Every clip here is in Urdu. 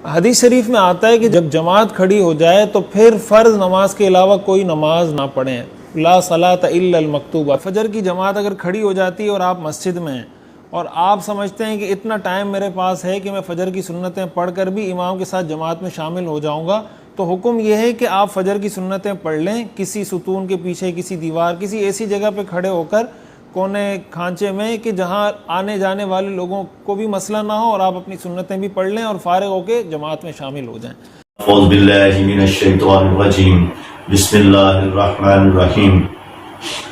حدیث شریف میں آتا ہے کہ جب جماعت کھڑی ہو جائے تو پھر فرض نماز کے علاوہ کوئی نماز نہ پڑھیں، لا صلاۃ الا المکتوبہ۔ فجر کی جماعت اگر کھڑی ہو جاتی ہے اور آپ مسجد میں ہیں اور آپ سمجھتے ہیں کہ اتنا ٹائم میرے پاس ہے کہ میں فجر کی سنتیں پڑھ کر بھی امام کے ساتھ جماعت میں شامل ہو جاؤں گا، تو حکم یہ ہے کہ آپ فجر کی سنتیں پڑھ لیں، کسی ستون کے پیچھے، کسی دیوار، کسی ایسی جگہ پہ کھڑے ہو کر، کونے کھانچے میں، کہ جہاں آنے جانے والے لوگوں کو بھی مسئلہ نہ ہو اور آپ اپنی سنتیں بھی پڑھ لیں اور فارغ ہو کے جماعت میں شامل ہو جائیں۔ اعوذ باللہ من الشیطان الرجیم، بسم اللہ الرحمن الرحیم۔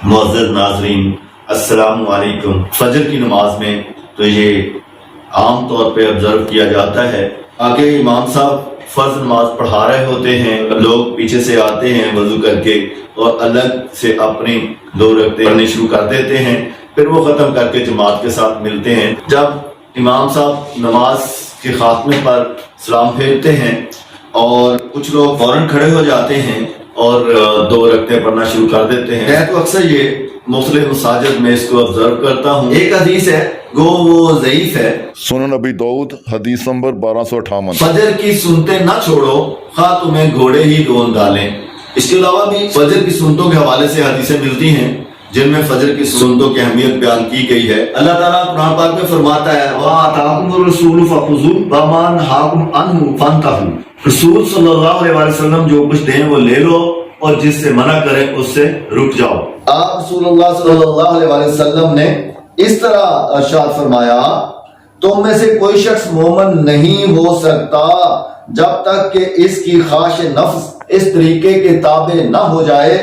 معزز ناظرین، السلام علیکم۔ فجر کی نماز میں تو یہ عام طور پہ آبزرو کیا جاتا ہے، آگے امام صاحب فرض نماز پڑھا رہے ہوتے ہیں، لوگ پیچھے سے آتے ہیں وضو کر کے اور الگ سے اپنی 2 رکعتیں پڑھنی شروع کر دیتے ہیں، پھر وہ ختم کر کے جماعت کے ساتھ ملتے ہیں۔ جب امام صاحب نماز کے خاتمے پر سلام پھیرتے ہیں اور کچھ لوگ فوراً کھڑے ہو جاتے ہیں اور 2 رکعتیں پڑھنا شروع کر دیتے ہیں۔ میں تو اکثر یہ مختلف مساجد میں اس کو آبزرو کرتا ہوں۔ ایک حدیث ہے، گو وہ ضعیف ہے، سنن ابی داؤد حدیث نمبر 1258۔ فجر کی سنتیں نہ چھوڑو خواہ تمہیں گھوڑے ہی ڈون ڈالیں۔ اس کے علاوہ بھی فجر کی سنتوں کے حوالے سے حدیثیں ملتی ہیں جن میں فجر کی سنتوں کی اہمیت بیان کی گئی ہے۔ اللہ تعالیٰ قرآن پاک میں فرماتا ہے وَآتَاكُمُ الرَّسُولُ فَخُذُوهُ وَمَا نَهَاكُمْ عَنْهُ فَانْتَهُوا۔ رسول صلی اللہ علیہ وسلم جو کچھ دیں وہ لے لو اور جس سے منع کریں اس سے رک جاؤ۔ آپ رسول اللہ صلی اللہ علیہ وسلم نے اس طرح ارشاد فرمایا، تم میں سے کوئی شخص مومن نہیں ہو سکتا جب تک کہ اس کی خواہش نفس اس طریقے کے تابع نہ ہو جائے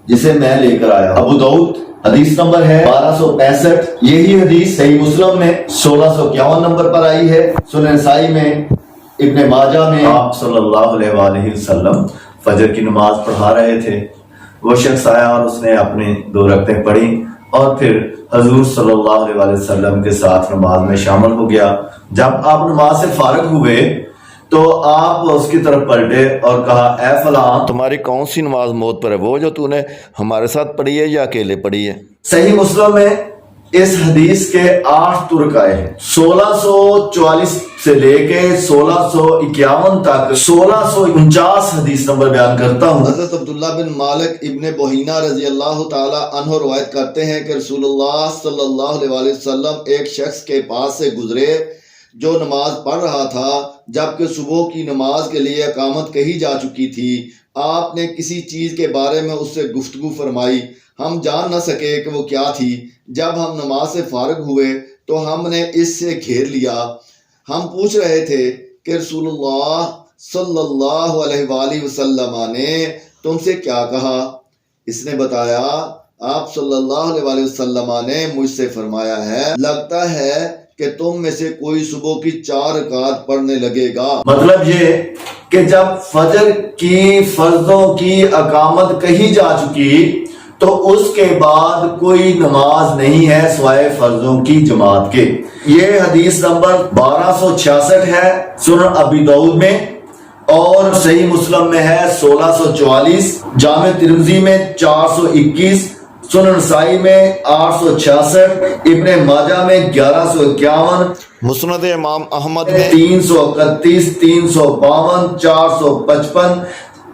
جسے میں لے کر آیا۔ ابو داؤد حدیث نمبر ہے 1265۔ یہی حدیث صحیح مسلم میں 1651 نمبر پر آئی ہے۔ سنن نسائی میں، ابن ماجہ میں آپ صلی اللہ علیہ وآلہ وسلم فجر کی نماز پڑھا رہے تھے، وہ شخص آیا اور اس نے اپنی 2 رکعتیں پڑھی اور پھر حضور صلی اللہ علیہ وآلہ وسلم کے ساتھ نماز میں شامل ہو گیا۔ جب آپ نماز سے فارغ ہوئے تو آپ اس کی طرف پلٹے اور کہا، اے فلاں، تمہاری کون سی نماز موت پر ہے، وہ جو تو نے ہمارے ساتھ پڑھی ہے یا اکیلے پڑھی ہے؟ صحیح مسلم میں اس حدیث کے 8 ترک آئے ہیں، 1644 سے لے کے 1651 تک 1649 حدیث نمبر بیان کرتا ہوں۔ حضرت عبداللہ بن مالک ابن بحینہ رضی اللہ تعالی عنہ روایت کرتے ہیں کہ رسول اللہ صلی اللہ علیہ وسلم ایک شخص کے پاس سے گزرے جو نماز پڑھ رہا تھا، جبکہ صبح کی نماز کے لیے اقامت کہی جا چکی تھی۔ آپ نے کسی چیز کے بارے میں اس سے گفتگو فرمائی، ہم جان نہ سکے کہ وہ کیا تھی۔ جب ہم نماز سے فارغ ہوئے تو ہم نے اس سے گھیر لیا، ہم پوچھ رہے تھے کہ رسول اللہ صلی اللہ علیہ وآلہ وسلم نے تم سے کیا کہا؟ اس نے بتایا، آپ صلی اللہ علیہ وآلہ وسلم نے مجھ سے فرمایا ہے، لگتا ہے کہ تم میں سے کوئی صبح کی 4 رکعات پڑھنے لگے گا۔ مطلب یہ کہ جب فجر کی فرضوں کی اقامت کہی جا چکی تو اس کے بعد کوئی نماز نہیں ہے سوائے فرضوں کی جماعت کے۔ یہ حدیث نمبر 1266 ہے سنن ابی داؤد میں، اور صحیح مسلم میں ہے 1644، جامع ترمذی میں 421، سنن نسائی میں 866، ابن ماجہ میں 1151، مسند امام احمد میں 331، 352، 455،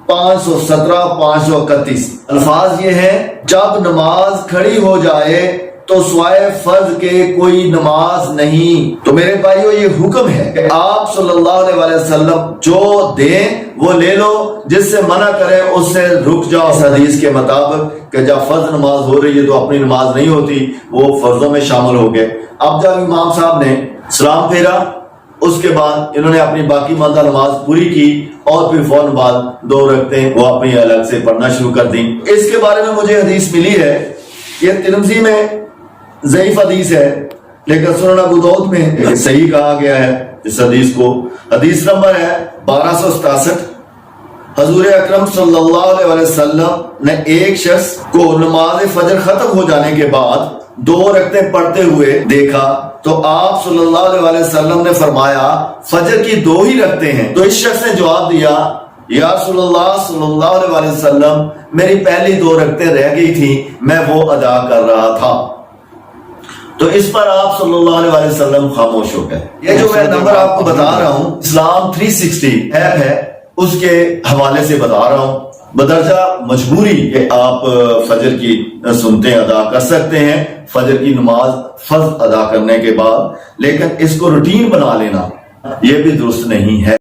517، 531۔ الفاظ یہ ہیں، جب نماز کھڑی ہو جائے تو سوائے فرض کے کوئی نماز نہیں۔ تو میرے بھائیو، یہ حکم ہے کہ آپ صلی اللہ علیہ وسلم جو دیں وہ لے لو، جس سے منع کریں اس سے رک جاؤ۔ اس حدیث کے مطابق کہ جب فرض نماز ہو رہی ہے تو اپنی نماز نہیں ہوتی، وہ فرضوں میں شامل ہو گئے۔ اب جب امام صاحب نے سلام پھیرا، اس کے بعد انہوں نے اپنی باقی ماندہ نماز پوری کی اور پھر فوراً بعد 2 رکعتیں وہ اپنی الگ سے پڑھنا شروع کر دیں۔ اس کے بارے میں مجھے حدیث ملی ہے، یہ ترمذی میں ضعیف حدیث ہے، لیکن سنن ابو داؤد میں صحیح کہا گیا ہے اس حدیث کو۔ حدیث نمبر ہے 1267۔ حضور اکرم صلی اللہ علیہ وسلم نے ایک شخص کو نماز فجر ختم ہو جانے کے بعد 2 رکعتیں پڑھتے ہوئے دیکھا تو آپ صلی اللہ علیہ وسلم نے فرمایا، فجر کی 2 ہی رکعتیں ہیں۔ تو اس شخص نے جواب دیا، یا رسول اللہ صلی اللہ علیہ وسلم، میری پہلی 2 رکعتیں رہ گئی تھیں، میں وہ ادا کر رہا تھا۔ تو اس پر آپ صلی اللہ علیہ وسلم خاموش ہو گئے. یہ جو میں نمبر آپ کو بتا رہا ہوں اسلام 360 ایپ ہے، اس کے حوالے سے بتا رہا ہوں. بدرجہ مجبوری کہ آپ فجر کی سنتیں ادا کر سکتے ہیں فجر کی نماز فرض ادا کرنے کے بعد، لیکن اس کو روٹین بنا لینا یہ بھی درست نہیں ہے.